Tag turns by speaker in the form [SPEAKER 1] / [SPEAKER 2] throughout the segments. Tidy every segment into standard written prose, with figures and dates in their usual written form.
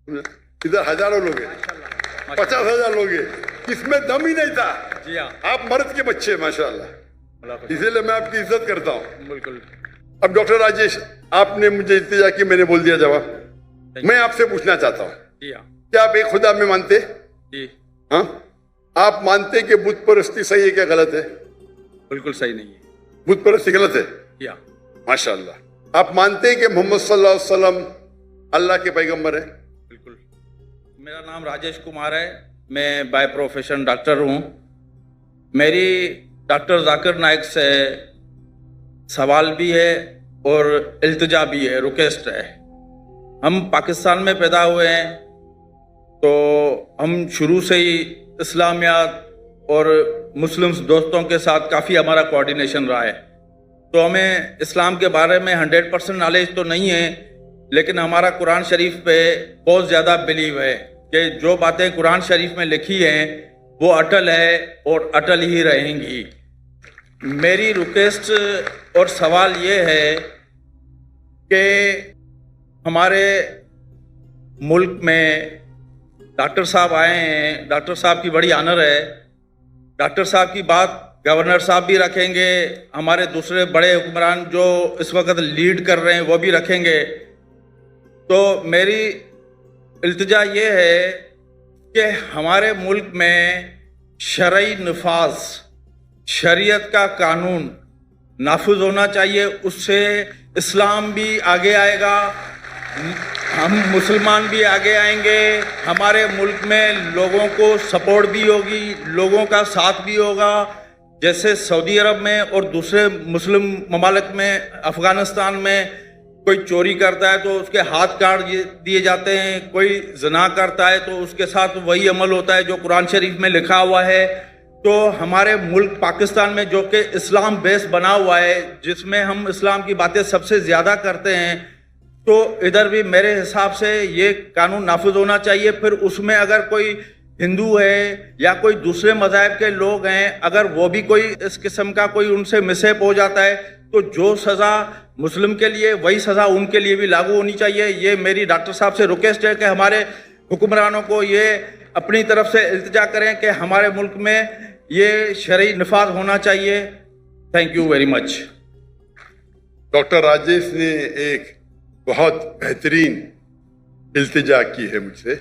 [SPEAKER 1] इधर हजारों लोग हैं, 50,000 लोग हैं, इसमें दम ही नहीं था।
[SPEAKER 2] जी हाँ,
[SPEAKER 1] आप मर्द के बच्चे हैं माशाल्लाह, इसीलिए मैं आपकी इज्जत करता हूँ।
[SPEAKER 2] बिल्कुल।
[SPEAKER 1] अब डॉक्टर राजेश, आपने मुझे इल्तिजा की, मैंने बोल दिया जवाब। मैं आपसे पूछना चाहता हूँ,
[SPEAKER 2] जी हाँ,
[SPEAKER 1] क्या आप एक खुदा में मानते?
[SPEAKER 2] जी
[SPEAKER 1] हाँ, आप मानते कि बुत परस्ती सही है क्या गलत है?
[SPEAKER 2] बिल्कुल सही नहीं है।
[SPEAKER 1] बुत परस्ती गलत है?
[SPEAKER 2] जी हाँ,
[SPEAKER 1] माशाल्लाह। आप मानते हैं कि मोहम्मद सल्लल्लाहु अलैहि वसल्लम अल्लाह के पैगंबर है?
[SPEAKER 2] बिल्कुल। मेरा नाम राजेश कुमार है, मैं बाय प्रोफेशन डॉक्टर हूँ। मेरी डॉक्टर जाकिर नाइक से सवाल भी है और इल्तिजा भी है, रिक्वेस्ट है। हम पाकिस्तान में पैदा हुए हैं, तो हम शुरू से ही इस्लामियात और मुस्लिम्स दोस्तों के साथ काफ़ी हमारा कोऑर्डिनेशन रहा है। तो हमें इस्लाम के बारे में 100% नॉलेज तो नहीं है, लेकिन हमारा कुरान शरीफ पे बहुत ज़्यादा बिलीव है कि जो बातें कुरान शरीफ में लिखी हैं वो अटल है और अटल ही रहेंगी। मेरी रिक्वेस्ट और सवाल ये है कि हमारे मुल्क में डॉक्टर साहब आए हैं, डॉक्टर साहब की बड़ी ऑनर है। डॉक्टर साहब की बात गवर्नर साहब भी रखेंगे, हमारे दूसरे बड़े हुक्मरान जो इस वक्त लीड कर रहे हैं वो भी रखेंगे। तो मेरी इल्तिजा ये है कि हमारे मुल्क में शरई नफाज, शरीयत का कानून नाफिज होना चाहिए। उससे इस्लाम भी आगे आएगा, हम मुसलमान भी आगे आएंगे, हमारे मुल्क में लोगों को सपोर्ट भी होगी, लोगों का साथ भी होगा। जैसे सऊदी अरब में और दूसरे मुस्लिम ममालिक में, अफ़गानिस्तान में कोई चोरी करता है तो उसके हाथ काट दिए जाते हैं, कोई ज़ना करता है तो उसके साथ वही अमल होता है जो कुरान शरीफ में लिखा हुआ है। तो हमारे मुल्क पाकिस्तान में जो कि इस्लाम बेस बना हुआ है, जिसमें हम इस्लाम की बातें सबसे ज़्यादा करते हैं, तो इधर भी मेरे हिसाब से ये कानून नाफिज होना चाहिए। फिर उसमें अगर कोई हिंदू है या कोई दूसरे मज़ाहब के लोग हैं, अगर वो भी कोई इस किस्म का कोई उनसे मिसहैप हो जाता है तो जो सज़ा मुस्लिम के लिए वही सज़ा उनके लिए भी लागू होनी चाहिए। ये मेरी डॉक्टर साहब से रिक्वेस्ट है कि हमारे हुक्मरानों को ये अपनी तरफ से इल्तिजा करें कि हमारे मुल्क में ये शरई नफाज होना चाहिए। Thank you very much.
[SPEAKER 1] Doctor Rajesh ने एक बहुत बेहतरीन इल्तिजा की है मुझसे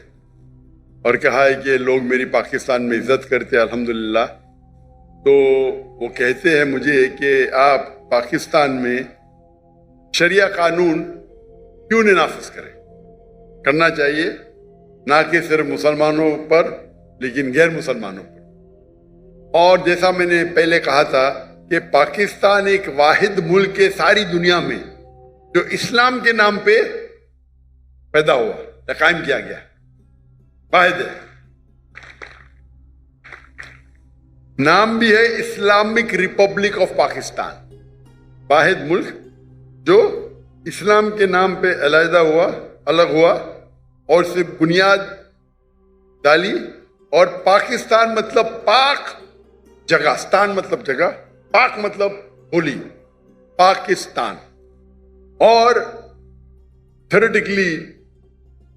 [SPEAKER 1] और कहा है कि लोग मेरी पाकिस्तान में इज्जत करते हैं, अल्हम्दुलिल्लाह। तो वो कहते हैं मुझे कि आप पाकिस्तान में शरिया कानून क्यों नहीं नाफिज करें? करना चाहिए, ना कि सिर्फ मुसलमानों पर लेकिन गैर मुसलमानों पर। और जैसा मैंने पहले कहा था कि पाकिस्तान एक वाहिद मुल्क है सारी दुनिया में जो इस्लाम के नाम पे पैदा हुआ या कायम किया गया, वाहिद है। नाम भी है इस्लामिक रिपब्लिक ऑफ पाकिस्तान, वाहिद मुल्क जो इस्लाम के नाम पे अलहदा हुआ, अलग हुआ और सिर्फ बुनियाद डाली। और पाकिस्तान मतलब पाक जगह, स्तान मतलब जगह, पाक मतलब होली, पाकिस्तान। और थ्योरेटिकली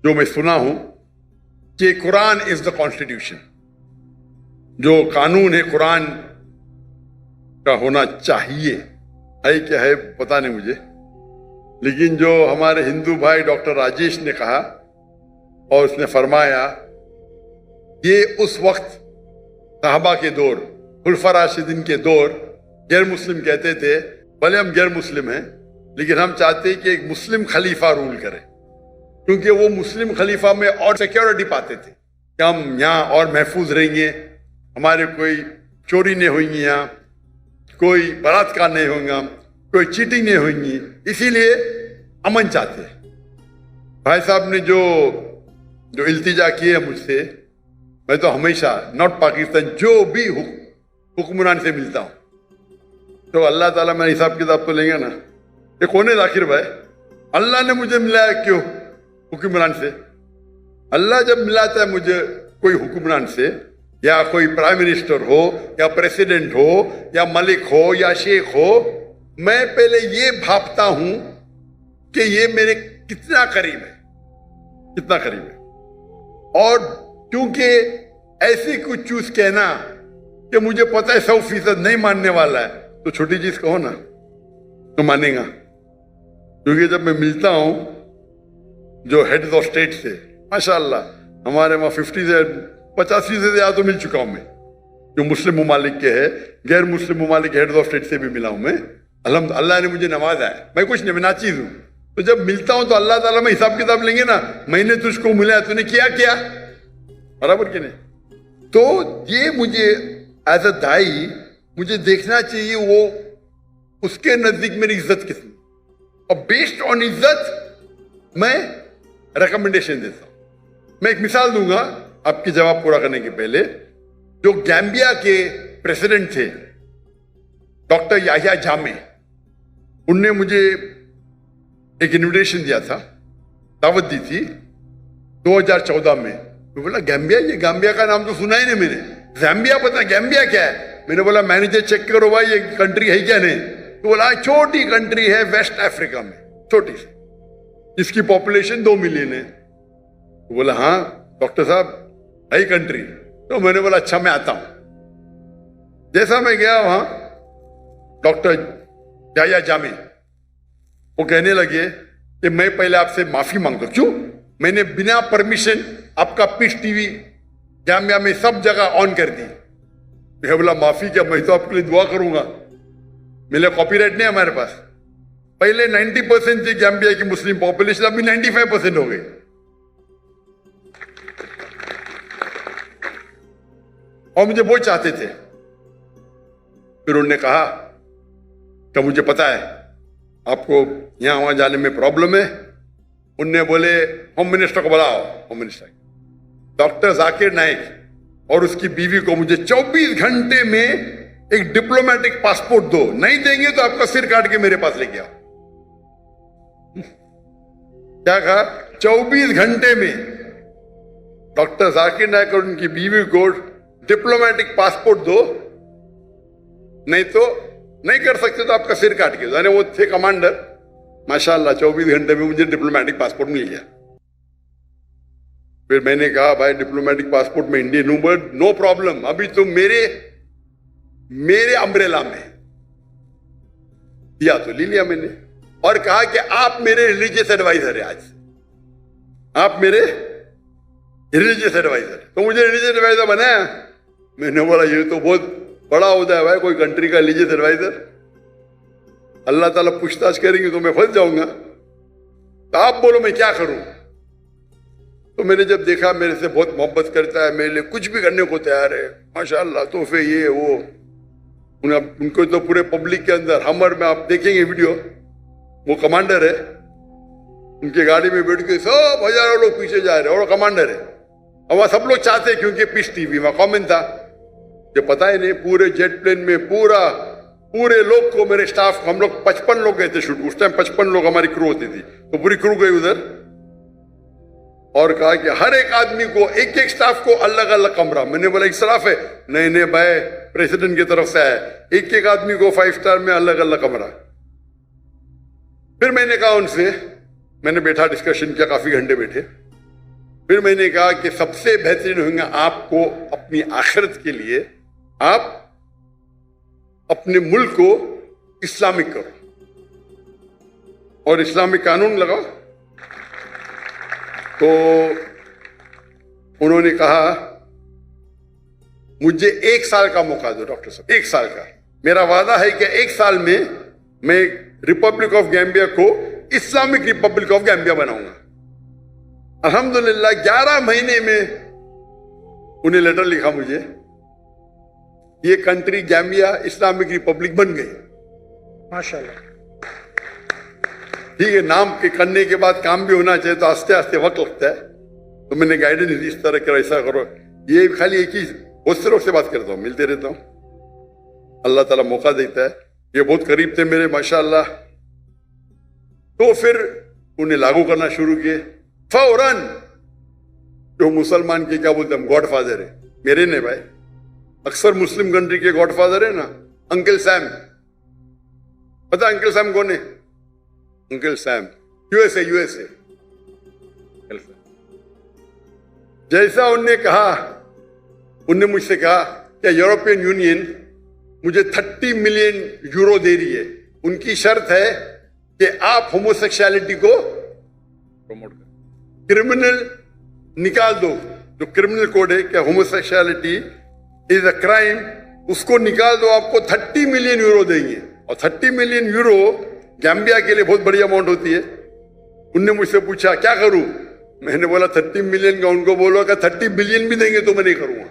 [SPEAKER 1] जो मैं सुना हूं कि कुरान इज द कॉन्स्टिट्यूशन, जो कानून है कुरान का होना चाहिए, है क्या है पता नहीं मुझे, लेकिन जो हमारे हिंदू भाई डॉक्टर राजेश ने कहा और उसने फरमाया, ये उस वक्त सहाबा के दौर, खुलफा राशिदीन के दौर, गैर मुस्लिम कहते थे, भले हम गैर मुस्लिम हैं लेकिन हम चाहते हैं कि एक मुस्लिम खलीफा रूल करे, क्योंकि वो मुस्लिम खलीफा में और सिक्योरिटी पाते थे कि हम यहाँ और महफूज रहेंगे, हमारे कोई चोरी नहीं होगी, यहाँ कोई बलात्कार नहीं होगा, कोई चीटिंग नहीं होगी, इसीलिए अमन चाहते हैं। भाई साहब ने जो इल्तिजा की है मुझसे, मैं तो हमेशा नॉट पाकिस्तान जो भी हुक्मरान से मिलता हूँ तो अल्लाह ताला मेरा हिसाब किताब तो लेंगे ना। ये कौन है जाकिर भाई? अल्लाह ने मुझे मिलाया क्यों हुक्मरान से? अल्लाह जब मिलाता है मुझे कोई हुक्मरान से, या कोई प्राइम मिनिस्टर हो या प्रेसिडेंट हो या मलिक हो या शेख हो, मैं पहले ये भापता हूं कि ये मेरे कितना करीब है, कितना करीब है। اور کیونکہ ایسی کچھ چیز کہنا کہ مجھے پتا ہے 100% نہیں ماننے والا ہے، تو چھوٹی چیز کہو نا تو مانے گا. کیونکہ جب میں ملتا ہوں جو ہیڈز آف اسٹیٹ سے، ماشاء اللہ ہمارے وہاں 85 سے زیادہ تو مل چکا ہوں میں، جو مسلم ممالک کے ہے، غیر مسلم ممالک ہیڈز آف اسٹیٹ سے بھی ملا ہوں میں. الحمد اللہ نے مجھے نوازا ہے، میں کچھ نہیں، میں ناچیز ہوں. تو جب ملتا ہوں تو اللہ تعالیٰ میں حساب کتاب لیں گے نا، میں نے تجھ کو ملا، تو نے کیا برابر کہ نہیں. تو یہ مجھے ایز اے دائی مجھے دیکھنا چاہیے وہ اس کے نزدیک میری عزت کتنی، اور بیسڈ آن عزت میں ریکمنڈیشن دیتا ہوں. میں ایک مثال دوں گا آپ کی جواب پورا کرنے کے پہلے. جو گیمبیا کے پریزیڈنٹ تھے ڈاکٹر یحییٰ جامع، ان نے مجھے ایک انویٹیشن دیا تھا، دعوت دی تھی 2014 میں. میں بولا گیمبیا، یہ گیمبیا کا نام تو سنا ہی نہیں میں نے، زیمبیا پتا گیمبیا کیا ہے. میں نے بولا مینیجر چیک کرو بھائی یہ کنٹری ہے کیا نہیں. تو بولا چھوٹی کنٹری ہے ویسٹ افریقہ میں، چھوٹی سی، جس کی پاپولیشن 2 ملین ہے. تو بولا ہاں ڈاکٹر صاحب ہے کنٹری. تو میں نے بولا اچھا میں آتا ہوں. جیسا میں گیا وہاں ڈاکٹر یحییٰ جامع وہ کہنے لگے کہ میں پہلے آپ سے معافی مانگتا ہوں. کیوں؟ میں نے بنا پرمیشن آپ کا پیس ٹی وی جامعہ میں سب جگہ آن کر دی. میں بولا معافی کیا، میں تو آپ کے لیے دعا کروں گا، میرے کاپی رائٹ نہیں ہمارے پاس. پہلے 90% تھی گیمبیا کی مسلم پاپولیشن، ابھی 95% ہو گئی. اور مجھے وہ چاہتے تھے. پھر انہوں نے کہا کہ مجھے پتا ہے آپ کو یہاں وہاں جانے میں پرابلم ہے. ان نے بولے ہوم منسٹر کو بلاؤ. Home minister doctor Zakir Naik اور اس کی بیوی کو مجھے 24 گھنٹے میں ایک ڈپلومیٹک پاسپورٹ دو، نہیں دیں گے تو آپ کا سر کاٹ کے میرے پاس لے کے آؤ. کیا کہا؟ 24 گھنٹے میں ڈاکٹر ذاکر نائک اور ان کی بیوی کو ڈپلومیٹک پاسپورٹ دو، نہیں تو نہیں کر سکتے تو آپ کا سر کاٹ کے. یعنی وہ تھے کمانڈر، ماشاءاللہ 24 گھنٹے میں مجھے ڈپلومیٹک پاسپورٹ مل گیا. پھر میں نے کہا بھائی ڈپلومیٹک پاسپورٹ میں انڈین ہوں، بٹ نو پرابلم، ابھی تم میرے امبریلا میں دیا تو لے لیا میں نے. اور کہا کہ آپ میرے ریلیجیس ایڈوائزر ہیں، آج سے آپ میرے ریلیجیس ایڈوائزر. تو مجھے ریلیجیس ایڈوائزر بنایا. میں نے بولا یہ تو بہت بڑا ہوتا ہے بھائی، کوئی کنٹری کا ریلیجیس ایڈوائزر. اللہ تعالیٰ پوچھ تاچھ کریں گے تو میں پھنس جاؤں گا. تو آپ بولو میں کیا کروں. تو میں نے جب دیکھا میرے سے بہت محبت کرتا ہے، میرے لیے کچھ بھی کرنے کو تیار ہے، ماشاءاللہ تحفے یہ وہ. ان کو تو پورے پبلک کے اندر ہمر میں آپ دیکھیں گے ویڈیو، وہ کمانڈر ہے، ان کی گاڑی میں بیٹھ کے سب ہزاروں لوگ پیچھے جا رہے ہیں اور کمانڈر ہے. اور وہاں سب لوگ چاہتے کیونکہ پیس ٹی وی میں کامن تھا. جو پتا ہی نہیں پورے جیٹ پلین میں پورے لوگ کو، میرے اسٹاف کو، ہم لوگ 55 لوگ گئے تھے شوٹ. اس ٹائم 55 لوگ ہماری کرو ہوتی تھی، تو پوری کرو گئی ادھر. اور کہا کہ ہر ایک آدمی کو ایک اسٹاف کو الگ الگ کمرہ. میں نے بولا اصراف ہے. نہیں بھائی پریزیڈنٹ کی طرف سے ہے، ایک آدمی کو 5 اسٹار میں الگ الگ کمرہ. پھر میں نے کہا ان سے، میں نے بیٹھا ڈسکشن کیا، کافی گھنٹے بیٹھے. پھر میں نے کہا کہ سب سے بہترین ہوگا گا آپ کو اپنی آخرت کے لیے آپ اپنے ملک کو اسلامک کرو اور اسلامک قانون لگاؤ. تو انہوں نے کہا مجھے 1 سال کا موقع دو ڈاکٹر صاحب، 1 سال کا. میرا وعدہ ہے کہ 1 سال میں ریپبلک آف گیمبیا کو اسلامک ریپبلک آف گیمبیا بناؤں گا. الحمدللہ 11 مہینے میں انہیں لیٹر لکھا مجھے، یہ کنٹری گیمبیا اسلامک ریپبلک بن گئی.
[SPEAKER 3] ماشاءاللہ.
[SPEAKER 1] ٹھیک ہے، نام کے کرنے کے بعد کام بھی ہونا چاہیے، تو آستے آستے وقت لگتا ہے. تو میں نے گائیڈنس اس طرح کرو، ایسا کرو. یہ خالی ایک ہی بہت سے لوگ سے بات کرتا ہوں، ملتے رہتا ہوں، اللہ تعالیٰ موقع دیتا ہے. یہ بہت قریب تھے میرے ماشاءاللہ. تو پھر انہیں لاگو کرنا شروع کیے فوراً. جو مسلمان کے کیا بولتے ہیں گاڈ فادر ہے، میرے نے بھائی اکثر مسلم کنٹری کے گاڈ فادر ہے نا، انکل سیم. پتا انکل سیم کون ہے؟ Uncle same USA. जैसा उनने कहा, उनने मुझसे कहा कि यूरोपियन यूनियन मुझे 30 मिलियन यूरो दे रही है, उनकी शर्त है कि आप होमोसेक्सुअलिटी को
[SPEAKER 2] प्रमोट कर।
[SPEAKER 1] क्रिमिनल निकाल दो, जो क्रिमिनल कोड है कि होमोसेक्सुअलिटी इज अ क्राइम, उसको निकाल दो, आपको 30 मिलियन यूरो देंगे। और 30 मिलियन यूरो गैम्बिया के लिए बहुत बड़ी अमाउंट होती है। उनने मुझसे पूछा क्या करूं, मैंने बोला 30 मिलियन का, उनको बोलो कि 30 बिलियन भी देंगे तो मैं नहीं करूंगा,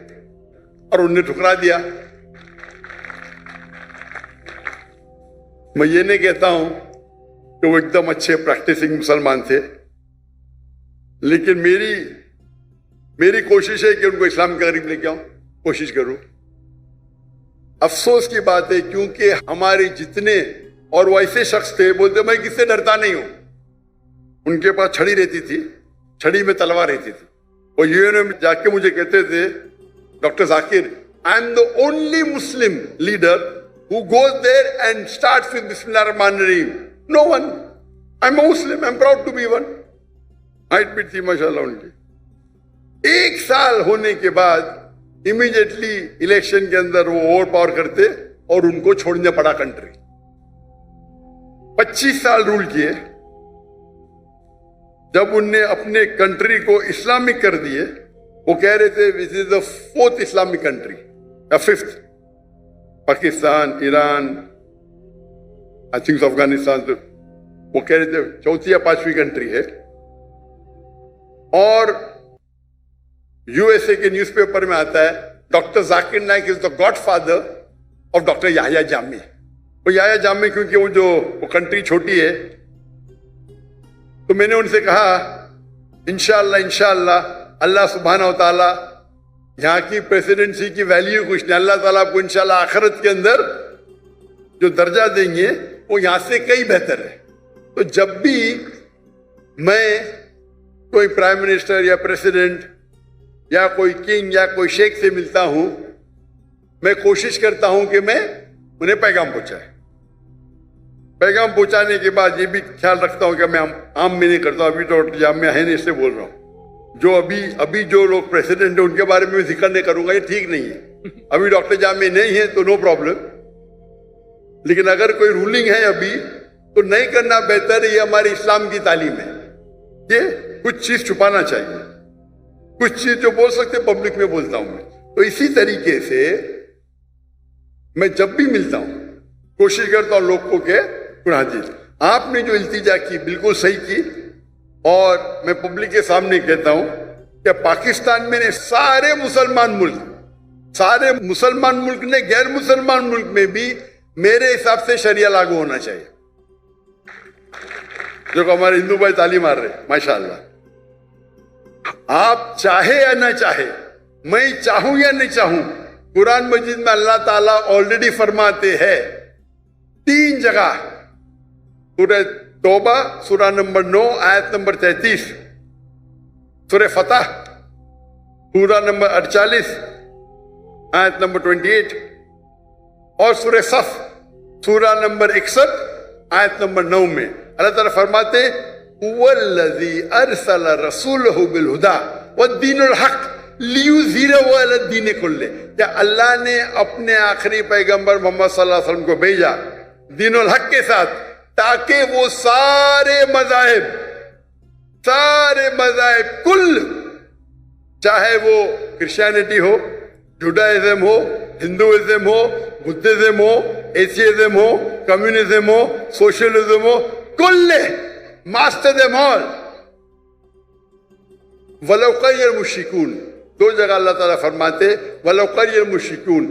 [SPEAKER 1] और उनने ठुकरा दिया। मैं ये नहीं कहता हूं कि वो एकदम अच्छे प्रैक्टिसिंग मुसलमान थे, लेकिन मेरी कोशिश है कि उनको इस्लाम के करीब लेके आऊं, कोशिश करूं। अफसोस की बात है क्योंकि हमारे जितने और वो ऐसे शख्स थे, बोलते मैं किससे डरता नहीं हूं। उनके पास छड़ी रहती थी, छड़ी में तलवार रहती थी। वो यूएनओ में जाके मुझे कहते थे, doctor Zakir, I am the only Muslim leader who goes there and starts with Bismillah Rahman Rahim. No one. I'm a Muslim. I'm proud to be one. Height भी थी माशाल्लाह उनकी। 1 साल होने के बाद इमीडिएटली इलेक्शन के अंदर वो ओवर पावर करते और उनको छोड़ना पड़ा कंट्री। 25 साल रूल किए। जब उनने अपने कंट्री को इस्लामिक कर दिए, वो कह रहे थे this is the 4th Islamic country या 5th। Pakistan, Iran, I think Afghanistan, तो वो कह रहे थे 4th या 5वीं कंट्री है। और यूएसए के न्यूज़पेपर में आता है doctor Zakir Naik is the godfather of doctor Yahya Jami. वो याह्या जामी क्योंकि वो कंट्री छोटी है, तो मैंने उनसे कहा इंशाअल्लाह अल्लाह सुब्हानहू व तआला यहाँ की प्रेसिडेंसी की वैल्यू कुछ नहीं, अल्लाह ताला आपको इंशाअल्लाह आखिरत के अंदर जो दर्जा देंगे वो यहाँ से कई बेहतर है। तो जब भी मैं कोई प्राइम मिनिस्टर या प्रेसिडेंट या कोई किंग या कोई शेख से मिलता हूं, मैं कोशिश करता हूं कि मैं उन्हें पैगाम पहुंचाए। पैगाम पहुंचाने के बाद ये भी ख्याल रखता हूं कि मैं आम में नहीं करता हूं। अभी तो जामिया है नहीं, इससे बोल रहा हूं। जो अभी जो लोग प्रेसिडेंट है उनके बारे में जिक्र नहीं करूंगा, ये ठीक नहीं है। अभी डॉक्टर जामिया नहीं है तो नो प्रॉब्लम, लेकिन अगर कोई रूलिंग है अभी तो नहीं करना बेहतर है। ये हमारे इस्लाम की तालीम है। ये कुछ चीज छुपाना चाहिए, कुछ चीज जो बोल सकते पब्लिक में बोलता हूं मैं। तो इसी तरीके से मैं जब भी मिलता हूं कोशिश करता हूं लोगों के हाजिर। आपने जो इल्तिजा की बिल्कुल सही की, और मैं पब्लिक के सामने कहता हूं कि पाकिस्तान में ने सारे मुसलमान मुल्क ने गैर मुसलमान मुल्क में भी मेरे हिसाब से शरिया लागू होना चाहिए, जो हमारे हिंदू भाई तालीम आ रहे माशाअल्लाह। आप चाहे या ना चाहे, मैं चाहूं या नहीं चाहूं, कुरान मजीद में अल्लाह ताला ऑलरेडी फरमाते हैं 3 जगह, सूरह तौबा सूरह नंबर 9 आयत नंबर 33, सूरह फतह सूरह नंबर 48 आयत नंबर 28, और सूरह सफ सूरह नंबर 61 आयत नंबर 9 में अल्लाह ताला फरमाते वल्लज़ी अरसल रसूलहु बिल हुदा वद्दीनुल हक लियुज़हिरहु अला दीन कुल्ले। क्या अल्लाह ने अपने आखिरी पैगंबर मोहम्मद सल्लल्लाहु अलैहि वसल्लम को भेजा दीनुल हक के साथ, ताकि वो सारे मज़ाहिब कुल, चाहे वो क्रिश्चियनिटी हो, जुडाइज्म हो, हिंदुइज्म हो, बुद्धिज्म हो, एथियज्म हो, कम्युनिज्म हो, सोशलिज्म हो, कुल्ले मास्टर देम ऑल वलौ करियल मुश्रिकून। 2 जगह अल्लाह ताला फरमाते वलौ करियल मुश्रिकून,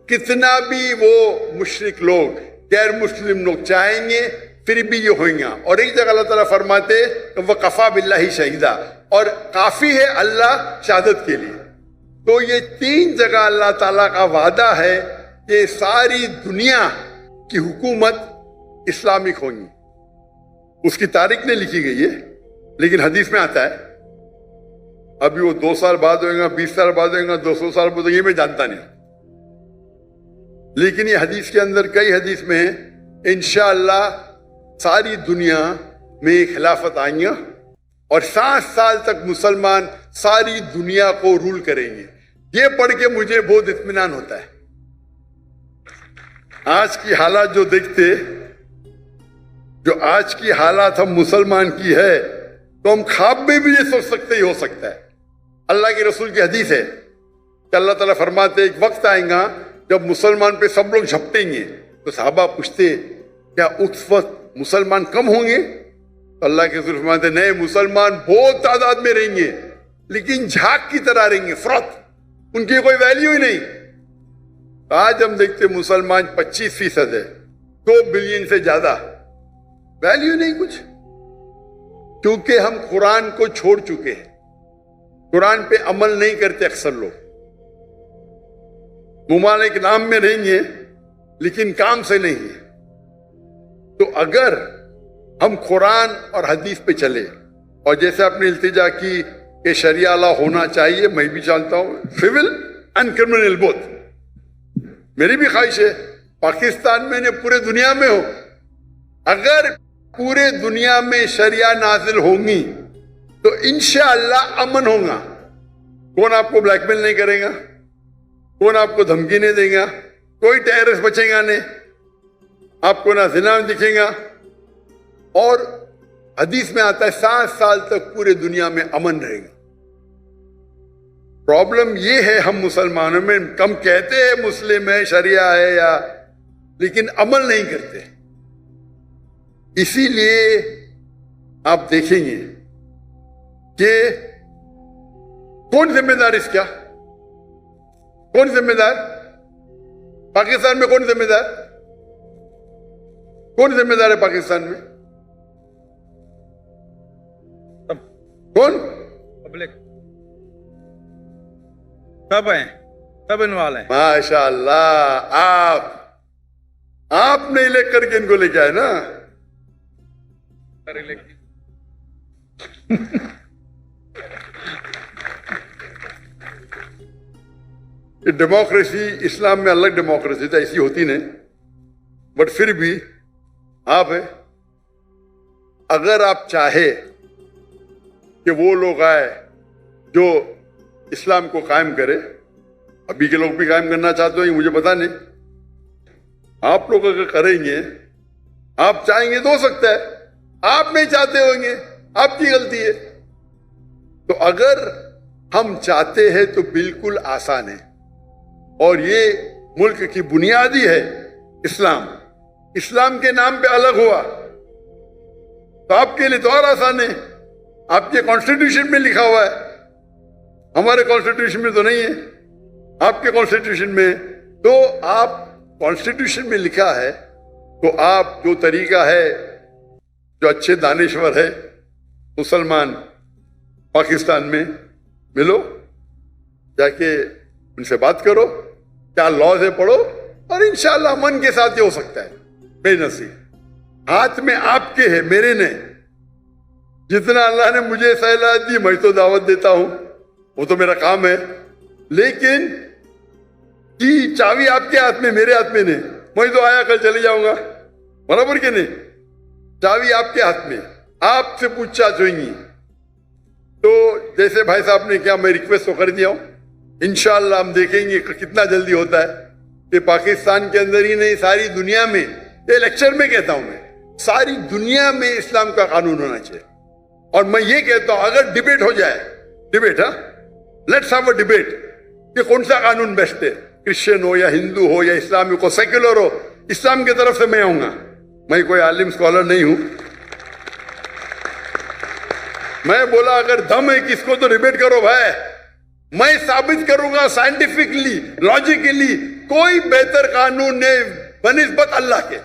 [SPEAKER 1] कितना भी वो मुश्रिक लोग गैर मुस्लिम लोग चाहेंगे फिर भी ये होंगे। और एक जगह अल्लाह ताला फरमाते वकफा बिल्लाहि शहीदा, और काफी है अल्लाह शहादत के लिए। तो ये 3 जगह अल्लाह ताला का वादा है कि सारी दुनिया की हुकूमत इस्लामिक होगी। उसकी तारीख नहीं लिखी गई है, लेकिन हदीस में आता है। अभी वो 2 साल बाद होगा, 20 साल बाद होगा, 200 साल बाद, ये मैं जानता नहीं, लेकिन ये हदीस के अंदर कई हदीस में है इंशाअल्लाह सारी दुनिया में खिलाफत आएंगे और 7 साल तक मुसलमान सारी दुनिया को रूल करेंगे। ये पढ़ के मुझे बहुत इत्मीनान होता है। आज की हालात जो देखते, जो आज की हालात हम मुसलमान की है, तो हम ख्वाब में भी ये सोच सकते ही हो सकता है। अल्लाह के रसूल की हदीस है कि अल्लाह ताला फरमाते एक वक्त आएगा जब मुसलमान पे सब लोग झपटेंगे। तो सहाबा पूछते क्या उस वक्त मुसलमान कम होंगे? तो अल्लाह के रसूल फरमाते नहीं, मुसलमान बहुत तादाद में रहेंगे, लेकिन झाग की तरह रहेंगे, फ्रॉथ, उनकी कोई वैल्यू ही नहीं। आज हम देखते मुसलमान 25% है, 2 बिलियन से ज्यादा, वैल्यू नहीं कुछ, क्योंकि हम कुरान को छोड़ चुके हैं। कुरान पे अमल नहीं करते अक्सर लोग, मुमालिक नाम में रहेंगे लेकिन काम से नहीं है। तो अगर हम कुरान और हदीस पे चले, और जैसे आपने इल्तिजा की कि शरिया लॉ होना चाहिए, मैं भी जानता हूं, सिविल एंड क्रिमिनल बोथ, मेरी भी ख्वाहिश है पाकिस्तान में, पूरे दुनिया में हो। अगर पूरे दुनिया में शरिया नाजिल होंगी तो इंशाअल्लाह अमन होगा। कौन आपको ब्लैकमेल नहीं करेगा, कौन आपको धमकी नहीं देगा, कोई टेररिस्ट बचेगा नहीं, आपको ना जिना दिखेगा। और हदीस में आता है 7 साल तक पूरे दुनिया में अमन रहेगा। प्रॉब्लम ये है हम मुसलमानों में, कम कहते हैं मुस्लिम है, शरिया है या, लेकिन अमल नहीं करते। इसीलिए आप देखेंगे कि कौन जिम्मेदार इसका, कौन जिम्मेदार? पाकिस्तान में कौन जिम्मेदार? कौन जिम्मेदार है पाकिस्तान में? कौन?
[SPEAKER 2] पब्लिक, सब हैं, सब इन्वॉल्व हैं।
[SPEAKER 1] माशाअल्लाह, आप नहीं लेकर करके इनको लेके आए ना। डेमोक्रेसी इस्लाम में अलग डेमोक्रेसी तो ऐसी होती नहीं, बट फिर भी आप है, अगर आप चाहे कि वो लोग आए जो इस्लाम को कायम करे, अभी के लोग भी कायम करना चाहते हो मुझे पता नहीं, आप लोग अगर करेंगे, आप चाहेंगे तो हो सकता है, आप नहीं चाहते होंगे, आपकी गलती है। तो अगर हम चाहते हैं तो बिल्कुल आसान है, और ये मुल्क की बुनियादी है इस्लाम। इस्लाम के नाम पे अलग हुआ तो आपके लिए तो और आसान है, आपके कॉन्स्टिट्यूशन में लिखा हुआ है, हमारे कॉन्स्टिट्यूशन में तो नहीं है, आपके कॉन्स्टिट्यूशन में। तो आप कॉन्स्टिट्यूशन में लिखा है, तो आप जो तरीका है, जो अच्छे दानिश्वर है मुसलमान पाकिस्तान में, मिलो, जाके उनसे बात करो, क्या लॉ से पढ़ो, और इंशाअल्लाह मन के साथ ये हो सकता है। बेनसीब हाथ में आपके है, मेरे नहीं। जितना अल्लाह ने मुझे सलाहियत दी, मैं तो दावत देता हूं, वो तो मेरा काम है, लेकिन की चाबी आपके हाथ में, मेरे हाथ में नहीं। मैं तो आया कल चले जाऊंगा, बराबर के नहीं, चाबी आपके हाथ में, आपसे पूछताछ होगी। तो जैसे भाई साहब ने क्या, मैं रिक्वेस्ट तो कर दिया हूं, इंशाअल्लाह हम देखेंगे कितना जल्दी होता है कि पाकिस्तान के अंदर ही नहीं, सारी दुनिया में, ये लेक्चर में कहता हूं मैं, सारी दुनिया में इस्लाम का कानून होना चाहिए। और मैं ये कहता हूं अगर डिबेट हो जाए, debate, let's have a debate कि कौन सा कानून बेस्ट है, क्रिश्चियन हो या हिंदू हो या इस्लामिक हो, सेक्युलर हो, इस्लाम की तरफ से मैं आऊंगा। मैं कोई आलिम स्कॉलर नहीं हूं, मैं बोला अगर दम है किसको तो डिबेट करो भाई, मैं साबित करूंगा साइंटिफिकली, लॉजिकली, कोई बेहतर कानून नहीं बनिस्बत अल्लाह के।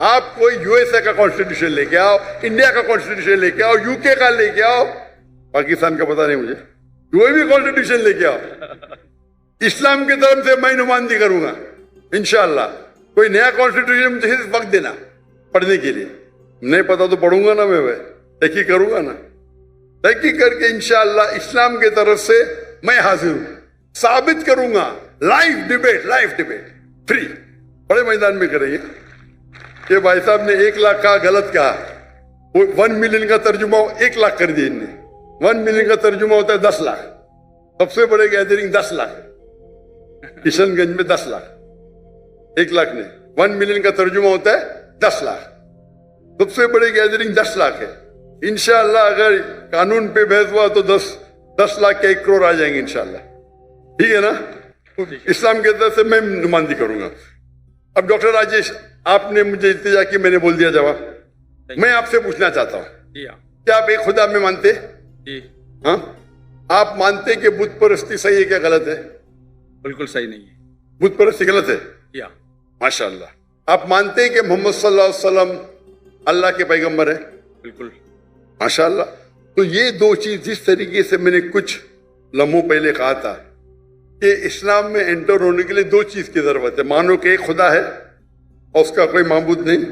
[SPEAKER 1] आप कोई यूएसए का कॉन्स्टिट्यूशन लेके आओ, इंडिया का कॉन्स्टिट्यूशन लेके आओ, यूके का लेके आओ, पाकिस्तान का पता नहीं मुझे, कोई भी कॉन्स्टिट्यूशन लेके आओ, इस्लाम की तरफ से मैं नुमाइंदगी करूंगा इंशाअल्लाह। कोई नया कॉन्स्टिट्यूशन मुझे वक्त देना पढ़ने के लिए, नहीं पता तो पढ़ूंगा ना मैं, तहकीक करूंगा ना, तहकीक करके इंशाअल्लाह इस्लाम की तरफ से मैं हाजिर हूं, साबित करूंगा। लाइव डिबेट फ्री, बड़े मैदान में करेंगे। कि भाई साहब ने 1 लाख का गलत कहा, वो 1 मिलियन का तर्जुमा 1 लाख कर दिया इनने, 1 मिलियन का तर्जुमा होता है 10 लाख। सबसे बड़े गैदरिंग 10 लाख, किशनगंज में 10 लाख, 1 लाख नहीं, 1 मिलियन का तर्जुमा होता है 10 लाख। सबसे बड़ी गैदरिंग 10 लाख है। इंशाअल्लाह अगर कानून पे बहस हुआ तो 10 लाख के 1 करोड़ आ जाएंगे इंशाअल्लाह। ठीक है ना? इस्लाम के तरफ से मैं नुमाइंदगी करूंगा। अब डॉक्टर राजेश, आपने मुझे इल्तिजा की, मैंने बोल दिया जवाब। मैं आपसे पूछना चाहता हूँ, क्या आप एक खुदा में मानते? हाँ, आप मानते कि बुत परस्ती सही है क्या गलत है?
[SPEAKER 2] बिल्कुल सही नहीं है।
[SPEAKER 1] बुत परस्ती गलत है? माशाअल्लाह। आप मानते हैं कि मोहम्मद सल्लल्लाहु अलैहि वसल्लम अल्लाह के पैगंबर है?
[SPEAKER 2] बिल्कुल।
[SPEAKER 1] माशाअल्लाह। तो ये दो चीज, जिस तरीके से मैंने कुछ लम्हों पहले कहा था कि इस्लाम में एंटर होने के लिए 2 चीज की जरूरत है। मानो कि एक खुदा है और उसका कोई माबूद नहीं,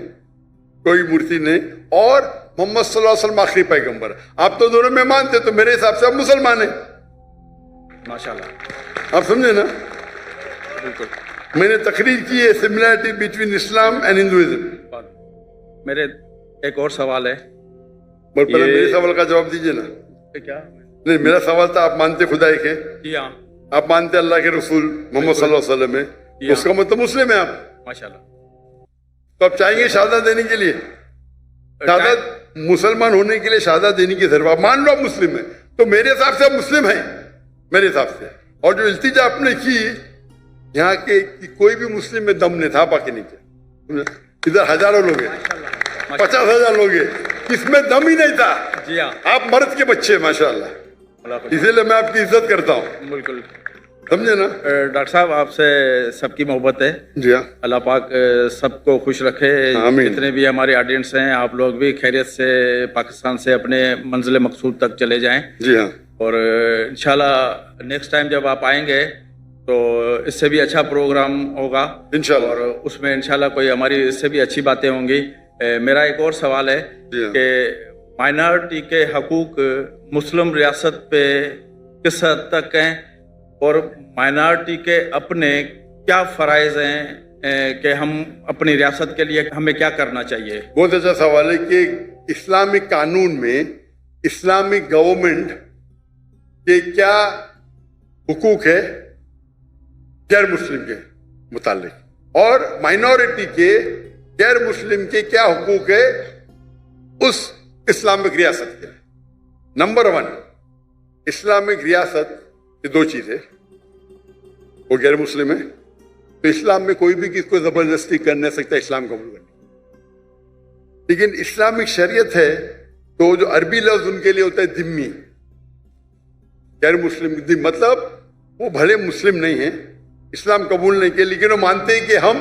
[SPEAKER 1] कोई मूर्ति नहीं, और मोहम्मद सल्लल्लाहु अलैहि वसल्लम आखिरी पैगंबर। आप तो दोनों में मानते, तो मेरे हिसाब से आप मुसलमान हैं।
[SPEAKER 2] माशाअल्लाह।
[SPEAKER 1] आप समझे ना?
[SPEAKER 2] बिल्कुल।
[SPEAKER 1] मैंने तकरीर की है similarity between Islam and Hinduism.
[SPEAKER 2] मेरे एक और सवाल है।
[SPEAKER 1] पहले मेरे सवाल का जवाब दीजिए ना।
[SPEAKER 2] क्या?
[SPEAKER 1] नहीं, मेरा सवाल था, आप मानते खुदा एक है?
[SPEAKER 2] जी हाँ।
[SPEAKER 1] आप मानते अल्लाह के रसूल मोहम्मद सल्लल्लाहु अलैहि वसल्लम है, उसका मतलब मुस्लिम है आप।
[SPEAKER 2] माशाअल्लाह।
[SPEAKER 1] तो आप चाहेंगे शहादत देने के लिए? शहादत, मुसलमान होने के लिए शहादत देने की जरूरत। मान लो आप मुस्लिम है, तो मेरे हिसाब से आप मुस्लिम हैं, मेरे हिसाब से। और जो इल्तिजा आपने की यहाँ के कि कोई भी मुस्लिम में दम नहीं था, बाकी नहीं किया। इधर हजारों लोग हैं, 50,000 लोग हैं, इसमें दम ही नहीं था।
[SPEAKER 2] जी हाँ।
[SPEAKER 1] आप मर्द के बच्चे, माशाअल्लाह, इसीलिए मैं आपकी इज्जत करता हूँ।
[SPEAKER 2] बिल्कुल,
[SPEAKER 1] समझे ना?
[SPEAKER 2] डॉक्टर साहब, आपसे सबकी मोहब्बत है।
[SPEAKER 1] जी हाँ।
[SPEAKER 2] अल्लाह पाक सबको खुश रखे। जितने भी हमारे ऑडियंस हैं, आप लोग भी खैरियत से पाकिस्तान से अपने मंजिल मकसूद तक चले जाएं।
[SPEAKER 1] जी हाँ।
[SPEAKER 2] और इंशाल्लाह नेक्स्ट टाइम जब आप आएंगे तो इससे भी अच्छा प्रोग्राम होगा
[SPEAKER 1] इंशाल्लाह,
[SPEAKER 2] और उसमें इंशाल्लाह कोई हमारी इससे भी अच्छी बातें होंगी। मेरा एक और सवाल है कि माइनॉरिटी के हकूक मुस्लिम रियासत पे किस हद तक हैं और माइनॉरिटी के अपने क्या फ़राइज़ हैं कि हम अपनी रियासत के लिए हमें क्या करना चाहिए?
[SPEAKER 1] बहुत अच्छा सवाल है कि इस्लामिक कानून में इस्लामिक गवर्नमेंट के क्या हुकूक है गैर मुस्लिम के मुतालिक, और माइनॉरिटी के गैर मुस्लिम के क्या हुकूक है उस इस्लामिक रियासत के। नंबर 1, इस्लामिक रियासत ये 2 चीजें, वो गैर मुस्लिम है, तो इस्लाम में कोई भी किसी को जबरदस्ती कर नहीं सकता इस्लाम कबूल करने। लेकिन इस्लामिक शरीयत है तो जो अरबी लफ्ज उनके लिए होता है जिम्मी, गैर मुस्लिम, मतलब वो भले मुस्लिम नहीं है, इस्लाम कबूल नहीं किया, लेकिन वो मानते हैं कि हम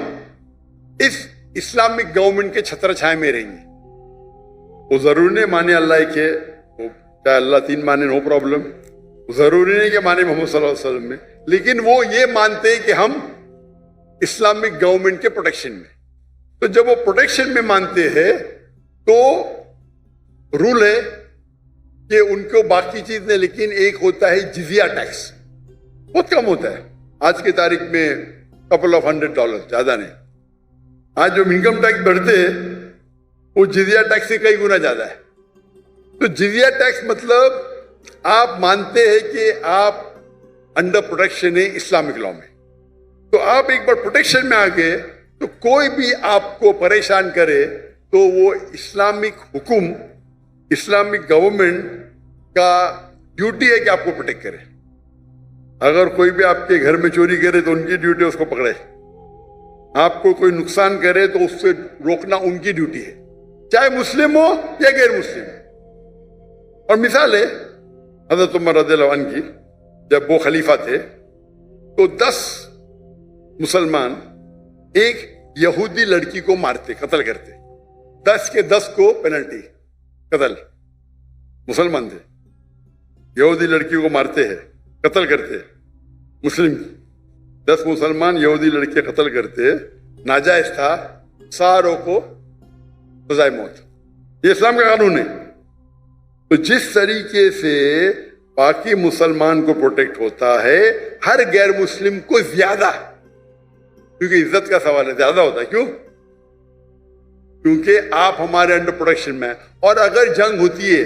[SPEAKER 1] इस इस्लामिक गवर्नमेंट के छत्र छाए में रहेंगे। वो जरूरी नहीं माने अल्लाह के, वो चाहे अल्लाह 3 माने, नो प्रॉब्लम, जरूरी नहीं कि माने मोहम्मद सल्लल्लाहु अलैहि वसल्लम में, लेकिन वो ये मानते हैं कि हम इस्लामिक गवर्नमेंट के प्रोटेक्शन में। तो जब वो प्रोटेक्शन में मानते हैं तो रूल है कि उनको बाकी चीज नहीं, लेकिन एक होता है जिजिया टैक्स, बहुत कम होता है, आज की तारीख में couple of $100, ज्यादा नहीं। आज जो इनकम टैक्स बढ़ते हैं वो जिजिया टैक्स से कई गुना ज्यादा है। तो जिजिया टैक्स मतलब आप मानते हैं कि आप अंडर प्रोटेक्शन है इस्लामिक लॉ में। तो आप एक बार प्रोटेक्शन में आ गए तो कोई भी आपको परेशान करे तो वो इस्लामिक हुकुम, इस्लामिक गवर्नमेंट का ड्यूटी है कि आपको प्रोटेक्ट करे। अगर कोई भी आपके घर में चोरी करे तो उनकी ड्यूटी है उसको पकड़े, आपको कोई नुकसान करे तो उससे रोकना उनकी ड्यूटी है, चाहे मुस्लिम हो या गैर मुस्लिम। और मिसाल है हजरत उमर रज़ियल्लाहु अन्हु की, जब वो खलीफा थे तो 10 मुसलमान एक यहूदी लड़की को मारते, कत्ल करते, 10 के 10 को पेनल्टी, कत्ल। मुसलमान थे, यहूदी लड़की को मारते हैं, कत्ल करते, मुस्लिम 10 मुसलमान यहूदी लड़के कत्ल करते, नाजायज था, सारों को सजाए मौत। ये इस्लाम का कानून है। तो जिस तरीके से बाकी मुसलमान को प्रोटेक्ट होता है, हर गैर मुस्लिम को ज्यादा, क्योंकि इज्जत का सवाल है, ज्यादा होता है। क्यों? क्योंकि आप हमारे अंडर प्रोटेक्शन में हैं। और अगर जंग होती है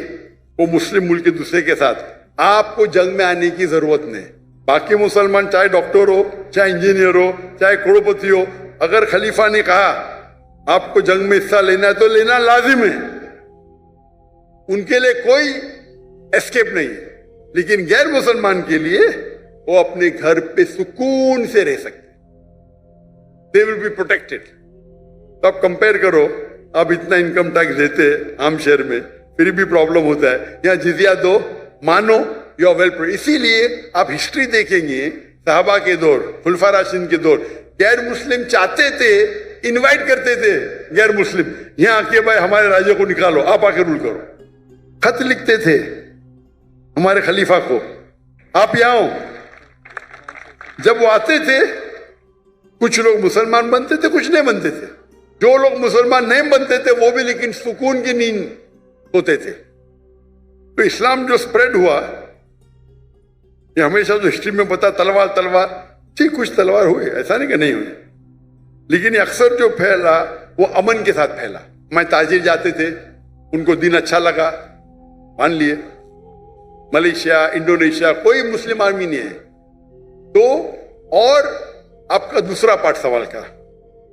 [SPEAKER 1] वो मुस्लिम मुल्क के दूसरे के साथ, आपको जंग में आने की जरूरत नहीं। बाकी मुसलमान चाहे डॉक्टर हो, चाहे इंजीनियर हो, चाहे करोड़पति हो, अगर खलीफा ने कहा आपको जंग में हिस्सा लेना है तो लेना लाजिम है, उनके लिए कोई एस्केप नहीं है। लेकिन गैर मुसलमान के लिए वो अपने घर पे सुकून से रह सकते, दे विल बी प्रोटेक्टेड। तो आप कंपेयर करो, आप इतना इनकम टैक्स देते आम शहर में, फिर भी प्रॉब्लम होता है। यहाँ जिजिया दो, मानो, यू आर वेल। इसीलिए आप हिस्ट्री देखेंगे, सहाबा के दौर, खुलफा राशिदीन के दौर, गैर मुस्लिम चाहते थे, इनवाइट करते थे गैर मुस्लिम, यहाँ आके भाई हमारे राज्य को निकालो, आप आके रूल करो। खत लिखते थे हमारे खलीफा को, आप यहाँ आओ। जब वो आते थे, कुछ लोग मुसलमान बनते थे, कुछ नहीं बनते थे। जो लोग मुसलमान नहीं बनते थे वो भी लेकिन सुकून की नींद होते थे। तो इस्लाम जो स्प्रेड हुआ, ये हमेशा जो हिस्ट्री में बता तलवार तलवार, ठीक कुछ तलवार हुए, ऐसा नहीं कि नहीं हुए, लेकिन ये अक्सर जो फैला वो अमन के साथ फैला। हमारे ताजिर जाते थे, उनको दिन अच्छा लगा, मान लिए। मलेशिया, इंडोनेशिया, कोई मुस्लिम आर्मी नहीं है। तो और आपका दूसरा पार्ट सवाल का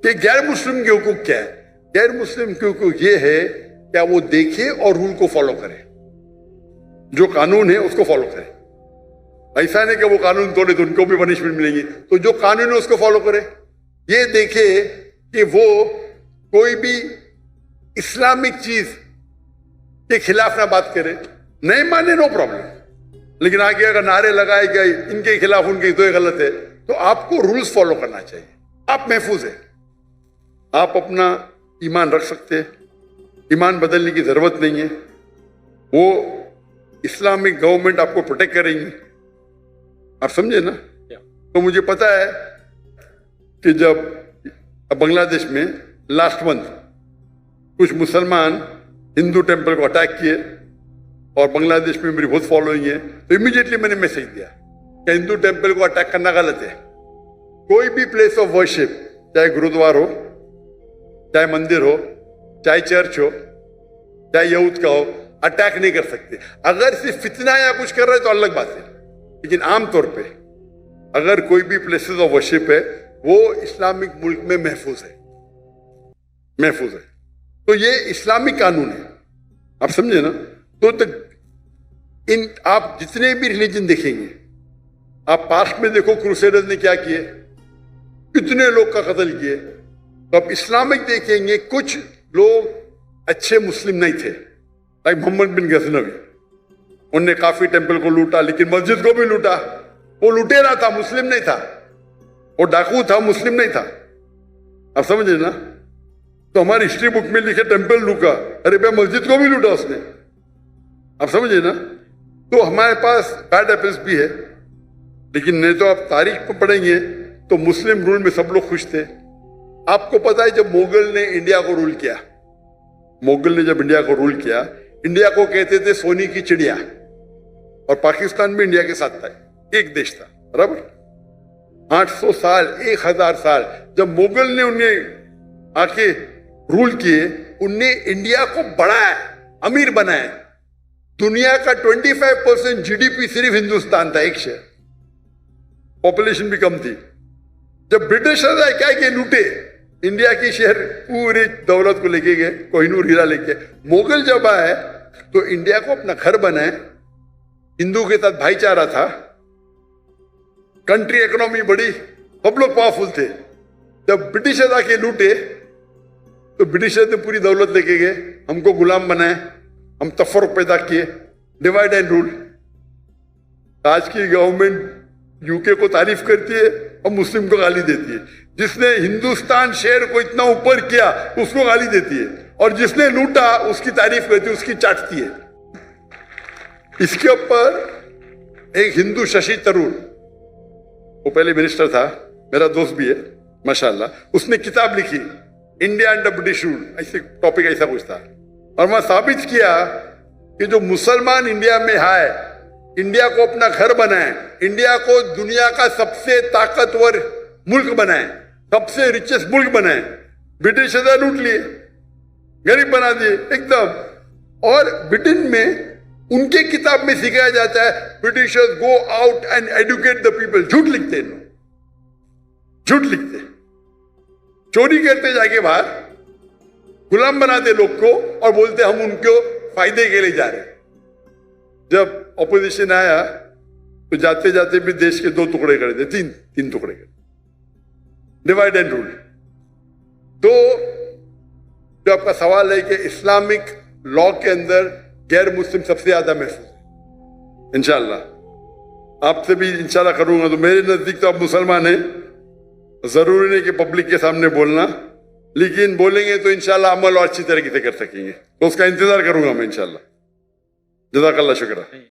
[SPEAKER 1] कि गैर मुस्लिम के हुकूक क्या है? गैर मुस्लिम के हुकूक ये है क्या वो देखे और रूल को फॉलो करे, जो कानून है उसको फॉलो करे। ऐसा नहीं कि वो कानून तोड़े तो उनको भी पनिशमेंट मिलेगी, तो जो कानून है उसको फॉलो करे। ये देखे कि वो कोई भी इस्लामिक चीज के खिलाफ ना बात करे, नहीं माने नो प्रॉब्लम, लेकिन आगे अगर नारे लगाए गए इनके खिलाफ उनके तो ये गलत है, तो आपको रूल्स फॉलो करना चाहिए। आप महफूज है, आप अपना ईमान रख सकते हैं, ईमान बदलने की जरूरत नहीं है। वो इस्लामिक गवर्नमेंट आपको प्रोटेक्ट करेंगी, आप समझे ना। तो मुझे पता है कि जब बांग्लादेश में लास्ट मंथ कुछ मुसलमान हिंदू टेंपल को अटैक किए, और बांग्लादेश में मेरी बहुत फॉलोइंग है, तो इमीडिएटली मैंने मैसेज दिया कि हिंदू टेंपल को अटैक करना गलत है। कोई भी प्लेस ऑफ वर्शिप, चाहे गुरुद्वार हो, चाहे मंदिर हो, चाहे चर्च हो, चाहे यहूद का हो, अटैक नहीं कर सकते। अगर सिर्फ फितना या कुछ कर रहे तो अलग बात है, लेकिन आमतौर पे अगर कोई भी प्लेसेस ऑफ वर्शिप है वो इस्लामिक मुल्क में महफूज है, महफूज है। तो ये इस्लामिक कानून है, आप समझे ना। तो इन आप जितने भी रिलीजन देखेंगे, आप पास्ट में देखो क्रूसेडर्स ने क्या किए, कितने लोग का कत्ल किए। तो आप इस्लामिक देखेंगे, कुछ लोग अच्छे मुस्लिम नहीं थे, लाइक मोहम्मद बिन गजनवी, उनने काफी टेंपल को लूटा, लेकिन मस्जिद को भी लूटा। वो लुटेरा था, मुस्लिम नहीं था, वो डाकू था, मुस्लिम नहीं था, आप समझे ना। तो हमारी हिस्ट्री बुक में लिखे टेंपल लूटा, अरे भाई मस्जिद को भी लूटा उसने, आप समझे ना। तो हमारे पास बैड एपल्स भी है, लेकिन नहीं तो आप तारीख पर पढ़ेंगे तो मुस्लिम रूल में सब लोग खुश थे। आपको पता है जब मुगल ने इंडिया को रूल किया, मुगल ने जब इंडिया को रूल किया, इंडिया को कहते थे सोने की चिड़िया, और पाकिस्तान भी इंडिया के साथ था, एक देश था, बराबर। 800 साल, 1000 साल जब मुगल ने उन्हें आके रूल किए, उनने इंडिया को बढ़ाया, अमीर बनाया। दुनिया का 25% जीडीपी सिर्फ हिंदुस्तान था, एक शहर, पॉपुलेशन भी कम थी। जब ब्रिटिशर्स आए क्या किए, लूटे इंडिया की शहर, पूरी दौलत को लेके गए, कोहिनूर हीरा लेके। मुगल जब आए तो इंडिया को अपना घर बनाए, हिंदू के साथ भाईचारा था, कंट्री इकोनॉमी बड़ी, सब लोग पावरफुल थे। जब ब्रिटिशर्स आके लूटे तो ब्रिटिशर्स ने पूरी दौलत लेके गए, हमको गुलाम बनाए, हम तफर्रुक पैदा किए, डिवाइड एंड रूल। आज की गवर्नमेंट यूके को तारीफ करती है और मुस्लिम को गाली देती है। जिसने हिंदुस्तान शहर को इतना ऊपर किया उसको गाली देती है, और जिसने लूटा उसकी तारीफ करती है, उसकी चाटती है। इसके ऊपर एक हिंदू शशि तरूर, वो पहले मिनिस्टर था, मेरा दोस्त भी है माशाल्लाह, उसने किताब लिखी इंडिया अंडर ब्रिटिश रूल, ऐसे टॉपिक ऐसा कुछ था, और मैं साबित किया कि जो मुसलमान इंडिया में आए, इंडिया को अपना घर बनाए, इंडिया को दुनिया का सबसे ताकतवर मुल्क बनाए, सबसे रिचेस्ट मुल्क बनाए, ब्रिटिश लूट लिए, गरीब बना दिए एकदम। और ब्रिटेन में ان کے کتاب میں سکھایا جاتا ہے Britishers go out and advocate the people. جھوٹ لکھتے ہیں لوگ, جھوٹ لکھتے, چوری کرتے جا کے باہر, غلام بناتے لوگ کو اور بولتے ہم ان کو فائدے کے لیے جا رہے ہیں. جب اپوزیشن آیا تو جاتے جاتے بھی دیش کے 2 ٹکڑے کر دیے, تین ٹکڑے کر, ڈیوائڈ اینڈ رول. تو جو آپ کا سوال ہے کہ اسلامک لا کے اندر غیر مسلم سب سے زیادہ محفوظ ہے, انشاءاللہ آپ سے بھی انشاءاللہ کروں گا. تو میرے نزدیک تو آپ مسلمان ہیں, ضروری نہیں کہ پبلک کے سامنے بولنا, لیکن بولیں گے تو انشاءاللہ عمل اور اچھی طریقے سے کر سکیں گے. تو اس کا انتظار کروں گا میں انشاءاللہ. جزاک اللہ, شکریہ.